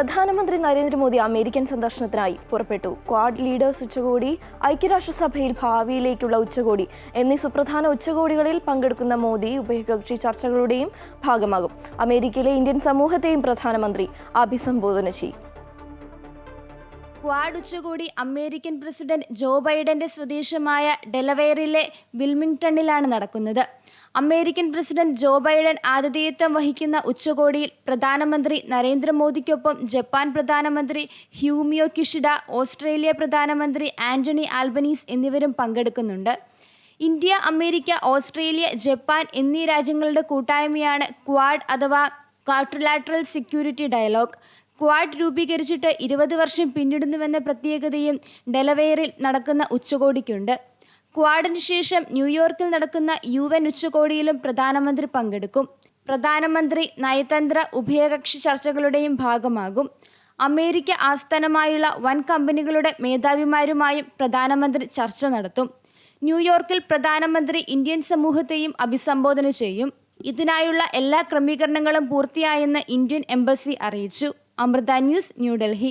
പ്രധാനമന്ത്രി നരേന്ദ്രമോദി അമേരിക്കൻ സന്ദർശനത്തിനായി പുറപ്പെട്ടു. ക്വാഡ് ലീഡേഴ്സ് ഉച്ചകോടി, ഐക്യരാഷ്ട്രസഭയിൽ ഭാവിയിലേക്കുള്ള ഉച്ചകോടി എന്നീ സുപ്രധാന ഉച്ചകോടികളിൽ പങ്കെടുക്കുന്ന മോദി ഉഭയകക്ഷി ചർച്ചകളുടെയും ഭാഗമാകും. അമേരിക്കയിലെ ഇന്ത്യൻ സമൂഹത്തെയും പ്രധാനമന്ത്രി അഭിസംബോധന ചെയ്യും. ക്വാഡ് ഉച്ചകോടി അമേരിക്കൻ പ്രസിഡന്റ് ജോ ബൈഡന്റെ സ്വദേശമായ ഡെലവെയറിലെ വിൽമിംഗ്ടണിലാണ് നടക്കുന്നത്. അമേരിക്കൻ പ്രസിഡന്റ് ജോ ബൈഡൻ ആതിഥേയത്വം വഹിക്കുന്ന ഉച്ചകോടിയിൽ പ്രധാനമന്ത്രി നരേന്ദ്രമോദിക്കൊപ്പം ജപ്പാൻ പ്രധാനമന്ത്രി ഫ്യൂമിയോ കിഷിഡ, ഓസ്ട്രേലിയ പ്രധാനമന്ത്രി ആന്റണി ആൽബനീസ് എന്നിവരും പങ്കെടുക്കുന്നുണ്ട്. ഇന്ത്യ, അമേരിക്ക, ഓസ്ട്രേലിയ, ജപ്പാൻ എന്നീ രാജ്യങ്ങളുടെ കൂട്ടായ്മയാണ് ക്വാഡ് അഥവാ ക്വാഡ്രിലാറ്ററൽ സെക്യൂരിറ്റി ഡയലോഗ്. ക്വാഡ് രൂപീകരിച്ചിട്ട് 20 വർഷം പിന്നിടുന്നുവെന്ന പ്രത്യേകതയും ഡെലവെയറിൽ നടക്കുന്ന ഉച്ചകോടിക്കുണ്ട്. ക്വാഡിന് ശേഷം ന്യൂയോർക്കിൽ നടക്കുന്ന UN ഉച്ചകോടിയിലും പ്രധാനമന്ത്രി പങ്കെടുക്കും. പ്രധാനമന്ത്രി നയതന്ത്ര ഉഭയകക്ഷി ചർച്ചകളുടെയും ഭാഗമാകും. അമേരിക്ക ആസ്ഥാനമായുള്ള വൻ കമ്പനികളുടെ മേധാവിമാരുമായും പ്രധാനമന്ത്രി ചർച്ച നടത്തും. ന്യൂയോർക്കിൽ പ്രധാനമന്ത്രി ഇന്ത്യൻ സമൂഹത്തെയും അഭിസംബോധന ചെയ്യും. ഇതിനായുള്ള എല്ലാ ക്രമീകരണങ്ങളും പൂർത്തിയായെന്ന് ഇന്ത്യൻ എംബസി അറിയിച്ചു. അമൃത ന്യൂസ്, ന്യൂഡൽഹി.